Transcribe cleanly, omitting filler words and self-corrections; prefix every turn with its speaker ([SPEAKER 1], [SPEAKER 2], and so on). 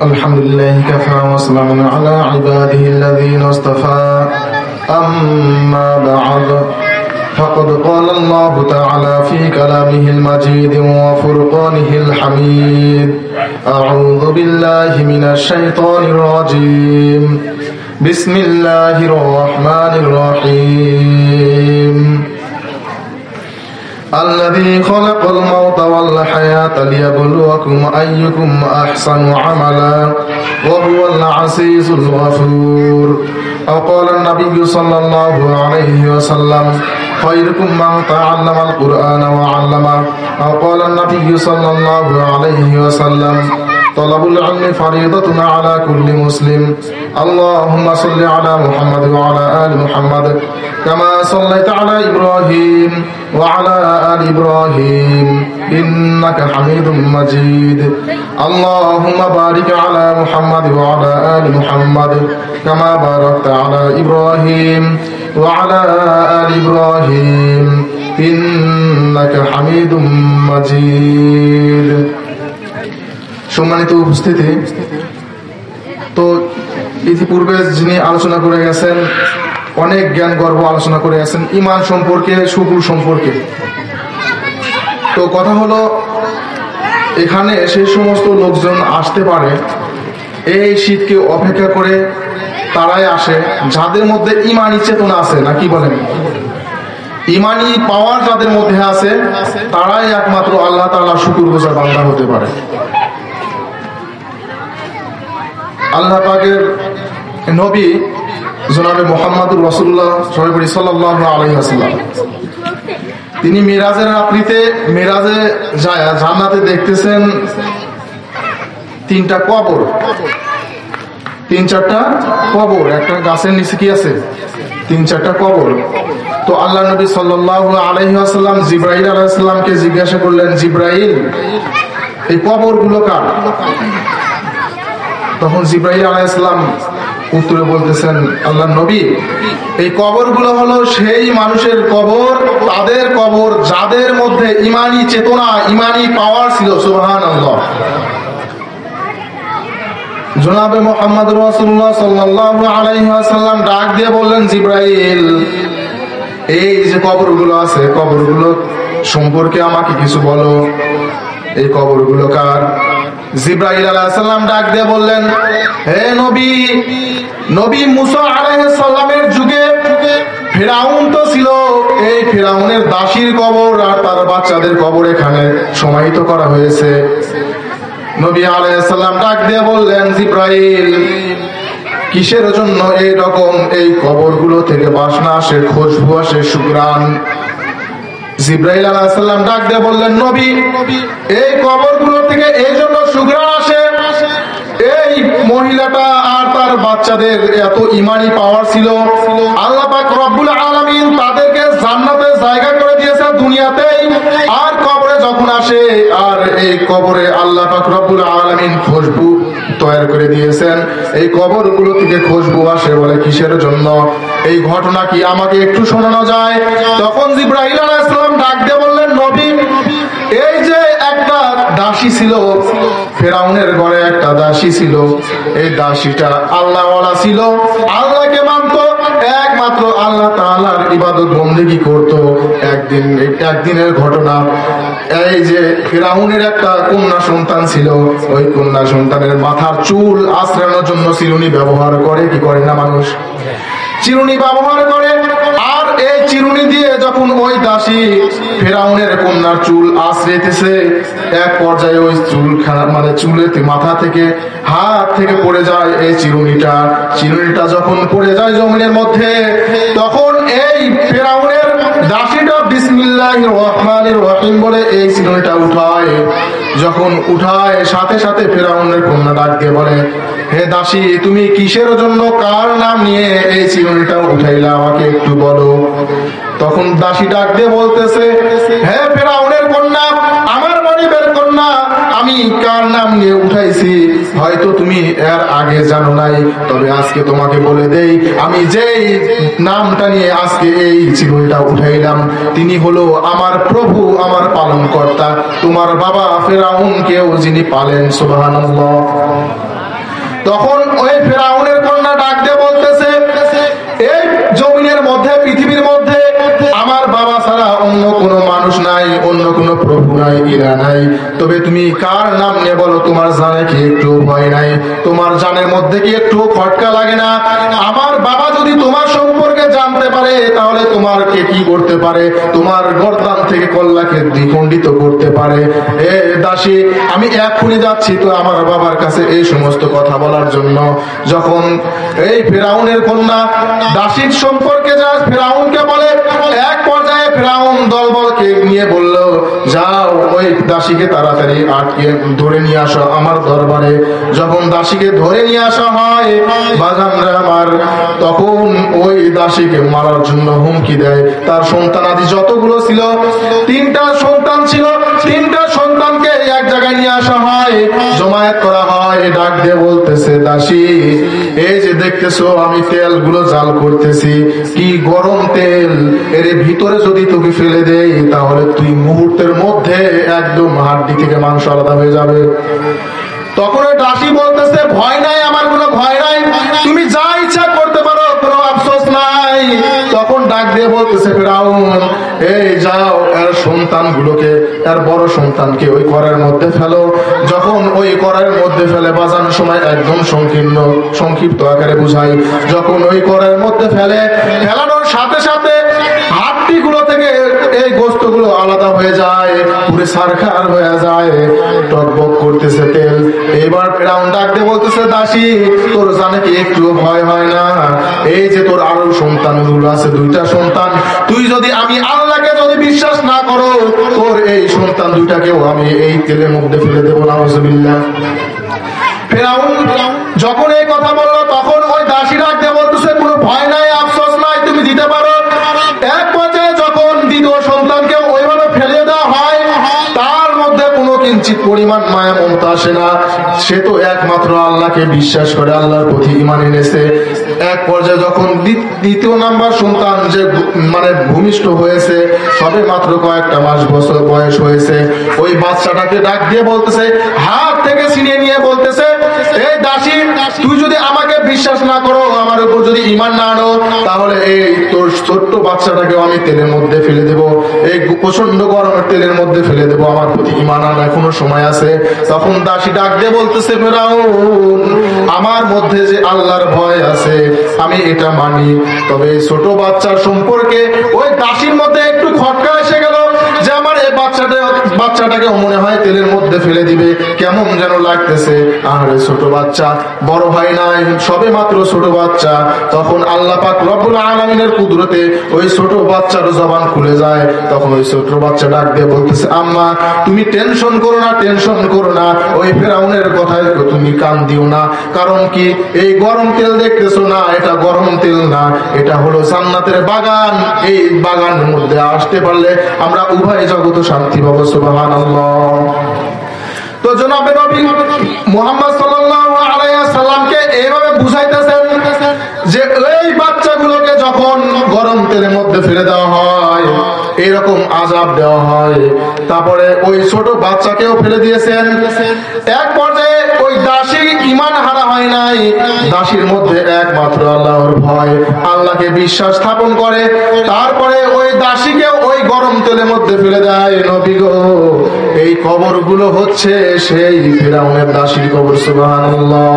[SPEAKER 1] আলহামদুলিল্লাহি কাফা ওয়া সালামুন আলা ইবাদিহি আল্লাযীনা ইসতাফা আম্মা বা'দ فقد قال الله تعالى في كلامه المجيد وفرقانه الحميد أعوذ بالله من الشيطان الرجيم بسم الله الرحمن الرحيم الذي خلق الموت والحياة ليبلوكم أيكم أحسن عملا وهو العزيز الغفور أو قال النبي صلى الله عليه وسلم خيركم من تعلم القرآن وعلمه أو قال النبي صلى الله عليه وسلم طلب العلم فريضة على كل مسلم اللهم صل على محمد وعلى آل محمد كما صليت على إبراهيم وعلى آل إبراهيم إنك حميد مجيد اللهم بارك على محمد وعلى آل محمد كما باركت على إبراهيم وعلى آل إبراهيم إنك حميد مجيد সম্মানিত উপস্থিতি, তো ইতিপূর্বে যিনি আলোচনা করে গেছেন অনেক জ্ঞান গর্ব আলোচনা করে গেছেন ঈমান সম্পর্কে, শুকুর সম্পর্কে। তো কথা হলো, এখানে সেই সমস্ত লোকজন আসতে পারে এই শীতকে অপেক্ষা করে, তারাই আসে যাদের মধ্যে ঈমানি চেতনা আছে, না কি বলেন? ঈমানি পাওয়ার যাদের মধ্যে আছে তারাই একমাত্র আল্লাহ তাআলার শুকরগুজার বান্দা হতে পারে। আল্লাহ পাকের নবী জনাবে মুহাম্মদুর রাসূলুল্লাহ সাল্লাল্লাহু আলাইহি ওয়াসাল্লাম তিনি মিরাজের রাত্রিতে মিরাজে যায় জান্নাতে দেখতেছেন তিনটা কবর, তিন চারটা কবর, একটা গাছের নিচে কি আছে? তিন চারটা কবর। তো আল্লাহ নবী সাল্লাল্লাহু আলাইহি ওয়াসাল্লাম জিবরাইল আলাইহিস সালামকে জিজ্ঞাসা করলেন, জিবরাইল, এই কবরগুলো কার? তখন জিবরাইল আলাইহিস সালাম উত্তরে বলতেছেন, আল্লাহ নবী, এই কবরগুলো হলো সেই মানুষের কবর, তাদের কবর যাদের মধ্যে ঈমানি চেতনা, ঈমানি পাওয়ার ছিল। সুবহানাল্লাহ। জনাবে মুহাম্মদ রাসূলুল্লাহ সাল্লাল্লাহু আলাইহি ওয়াসাল্লাম ডাক দিয়ে বললেন, জিবরাইল, এই যে কবরগুলো আছে, কবরগুলো সম্পর্কে আমাকে কিছু বলো, এই কবরগুলো কার? জিবরাইল আলাইহিস সালাম ডাক দিয়ে বললেন, হে নবী, নবী মুসা আলাইহিস সালামের যুগে ফিরাউন তো ছিল, এই ফিরাউনের দাসীর কবর আর তার বাচ্চাদের কবর এখানে সমাহিত করা হয়েছে। নবী আলাইহিস সালাম ডাক দিয়ে বললেন, জিবরাইল, কিসের জন্য এই রকম এই কবরগুলো থেকে বাসনা আসে, খুশবু আসে, সুঘ্রাণ? জিবরাইল আলাইহিস সালাম ডাক দিয়ে বললেন, নবী, এই কবরগুলো থেকে এই জন্য সুঘ্রাণ আসে, এই মহিলাটা আর তার বাচ্চাদের এত ঈমানি পাওয়ার ছিল, আল্লাহ পাক রব্বুল আলামিন তাদেরকে জান্নাতে জায়গা করে দিয়েছে দুনিয়াতেই, আর কবরে যখন আসে আর এই কবরে আল্লাহ পাক রব্বুল আলামিন খুশবু তৈরি করে দিয়েছেন, এই কবরগুলো থেকে খুশবু আসে, বলে কিসের জন্য? এই ঘটনা কি আমাকে একটু শোনানো যায়? তখন জিবরাইল আলাইহিস সালাম ডাক দিয়ে বললেন, নবী, এই যে একটা দাসী ছিল, ফেরাউনের ঘরে একটা দাসী ছিল, এই দাসীটা আল্লাহওয়ালা ছিল, আল্লাহকে মানতো, একমাত্র আল্লাহ তাআলার ইবাদত বন্দেগী করত। একদিনের ঘটনা, এই যে ফেরাউনের একটা কন্যা সন্তান ছিল, ওই কন্যা সন্তানের মাথার চুল আঁচড়ানোর জন্য চিরুনি ব্যবহার করে, কি করে না মানুষ? চিরুনি ব্যবহার করে। আর এই চিরুনি দিয়ে যখন ওই দাসী ফেরাউনের কন্যার চুল আঁচড়াইতেছে, এক পর্যায়ে ওই চুলখানা মানে চুলেতে মাথা থেকে হাত থেকে পড়ে যায় এই চিরুনিটা যখন পড়ে যায় জমিনের মধ্যে, তখন এই ফেরাউনের দাসীটা বিসমিল্লাহির রহমানির রহিম বলে এই চিরুনিটা উঠায়। যখন উঠায়, সাথে সাথে ফেরাউনের কন্যা ডাক দিয়ে বলে, হে দাসী, তুমি কিসের জন্য কার নাম নিয়ে এই চিরুনিটা উঠাইলা, আমাকে একটু বলো। তখন দাসী ডাক দিয়ে বলতেছে, হে ফেরাউনের কন্যা, আমার গরিবের কন্যা, আমি কার নাম নিয়ে উঠাইছি হয়তো তুমি এর আগে জানো নাই, তবে আজকে তোমাকে বলে দেই, আমি যেই নামটা নিয়ে আজকে এই চিরটা উঠাইলাম তিনি হলো আমার প্রভু, আমার পালনকর্তা, তোমার বাবা ফেরাউনকেও যিনি পালেন। সুবহানাল্লাহ। তখন ওই ফেরাউনের কন্যা ডাক দিয়ে বলতেছে, এই জমিনের মধ্যে, পৃথিবীর মধ্যে আমার বাবা ছাড়া অন্য কোনো মানুষ নাই, অন্য কোনো প্রভু নাই, ইলা নাই, তবে তুমি কার নাম নিয়ে বলো? তোমার জানে কি একটু ভয় নাই? তোমার জানের মধ্যে কি একটু খটকা লাগে না? আমার বাবা যদি তোমার সম্পর্কে জানতে পারে তাহলে তোমারকে কি করতে পারে? তোমার গর্দান থেকে কল্লাকে দ্বিখণ্ডিত করতে পারে। এ দাসী, আমি এক্ষুনি যাচ্ছি তো আমার বাবার কাছে এই সমস্ত কথা বলার জন্য। যখন এই ফেরাউনের কন্যা দাসীর সম্পর্কে যা ফেরাউনকে বলে, এক পর্যায়ে ফেরাউন দলবলকে নিয়ে বলল, যাও ওই দাসীকে তাড়াতাড়ি আটকে ধরে নিয়ে আসো আমার দরবারে। যখন দাসীকে ধরে নিয়ে আসা হয় বাজানরা আমার, তখন ওই দাসীকে মারার জন্য হুমকি দেয়। তার সন্তানাদি যতগুলো ছিল, 3টা সন্তান ছিল, 3টা সন্তানকে এক জায়গায় নিয়ে আসা হয়, জমায়েত করা হয়। ডাক দিয়ে বলতেছে, দাসী এই যে দেখতেছো আমি তেলগুলো জাল করতেছি, কি গরম তেল, এর ভিতরে যদি তোকে ফেলে দেই তাহলে তুই মুহূর্তের মধ্যে একদম হাড্ডি থেকে মাংস আলাদা হয়ে যাবে। তখন ওই দাসী বলতেছে, ভয় নাই, আমার কোনো ভয় নাই, তুমি যা ইচ্ছা করতে পারো, কোনো আফসোস নাই। তখন ডাক দিয়ে বলতেছে ফেরাউন, এই যাও এর সন্তানগুলোকে, এর বড় সন্তানকে ওই কড়াইয়ের মধ্যে ফেলো। যখন ওই কড়াইয়ের মধ্যে ফেলে, বাজানোর সময় একদম সংক্ষিপ্ত আকারে বুঝাই, যখন ওই কড়াইয়ের মধ্যে ফেলে, ফেলানোর সাথে সাথে হাড্ডিগুলো থেকে এই গোস্তগুলো আলাদা হয়ে যায়, পুরো সারখার হয়ে যায়, টকবক করতেছে তেল। এবার ফেরাউন ডাকতে বলতেছে, দাসী তোর জানে কি একটু ভয় হয় না? এই যে তোর আরো সন্তানগুলো আছে, 2টা সন্তান, তুই যদি আমি আল্লাহকে যদি বিশ্বাস না করো, তোর এই সন্তান 2টাকেও আমি এই তেলের মধ্যে ফেলে দেবো। নাউজুবিল্লাহ। ফেরাউন যখন এই কথা বললো তখন ওই দাসী ডাকতে বলতেছে, কোনো ভয় নাই, আফসোস নাই, তুমি দিতে পারো। এক পর্যায়ে যখন 2য় সন্তানকে ওইভাবে ফেলে দেওয়া হয়, তার মধ্যে কোনো কিঞ্চিত পরিমাণ মায়া মমতা আসে না। সে তো একমাত্র আল্লাহকে বিশ্বাস করে, আল্লাহর প্রতি ঈমান এনেছে। এক পর্যায়ে যখন 2য় নাম্বার সন্তান যে মানে ভূমিষ্ঠ হয়েছে, সবে মাত্র কয়েকটা মাস বছর বয়স হয়েছে, ওই বাচ্চাটাকে ডাক দিয়ে বলতেছে, হাত থেকে ছিনিয়ে নিয়ে বলতেছে, এই দাসী তুই যদি আমাকে বিশ্বাস না করো, আমার উপর যদি ঈমান না আনো, তাহলে এই তোর ছোট্ট বাচ্চাটাকে আমি তেলের মধ্যে ফেলে দেব, এই প্রচন্ড গরমের তেলের মধ্যে ফেলে দেব, আমার প্রতি ঈমান আনার এখনো সময় আছে। তখন দাসী ডাক দিয়ে বলতেছে, ফেরাউন আমার মধ্যে যে আল্লাহর ভয় আছে আমি এটা মানি, তবে ছোট বাচ্চার সম্পর্কে ওই দাসীর মধ্যে একটু খটকা এসে গেল যে আমার এই বাচ্চাটাকে মনে হয় তেলের মধ্যে ফেলে দিবে, কেমন যেন লাগতেছে। আরে ছোট বাচ্চা, বড় ভাই নাই, সবে মাত্র ছোট বাচ্চা। তখন আল্লাহ পাক রব্বুল আলামিনের কুদরতে ওই ছোট বাচ্চার জবান খুলে যায়। তখন ওই ছোট বাচ্চা ডাক দিয়ে বলতেছে, আম্মা তুমি টেনশন করো না, টেনশন করো না, ওই ফেরাউনের কথায় তুমি কান দিও না। কারণ কি, এই গরম তেল দেখতেছো না, এটা গরম তেল না, এটা হলো জান্নাতের বাগান। এই বাগানের মধ্যে আসতে পারলে আমরা উভয় জগৎ শান্তি পাবো। সুবহানাল্লাহ। তো জনাবে নবী মুহাম্মদ সাল্লাল্লাহু আলাইহি ওয়াসাল্লামকে এইভাবে বুঝাইতেছেন যে এই বাচ্চাগুলোকে যখন গরম তেলের মধ্যে ফেলে দেওয়া হয়, এরকম আযাব দেওয়া হয়। তারপরে ওই ছোট বাচ্চাকেও ফেলে দিয়েছেন। এক পর্যায়ে ওই দাসী ঈমান হারা হয় নাই, দাসীর মধ্যে একমাত্র আল্লাহর ভয়, আল্লাহকে বিশ্বাস স্থাপন করে। তারপরে ওই দাসীকে ওই গরম তেলের মধ্যে ফেলে দেয়। নবী গো, এই কবরগুলো হচ্ছে সেই ফিরআউনের দাসীর কবর। সুবহানাল্লাহ।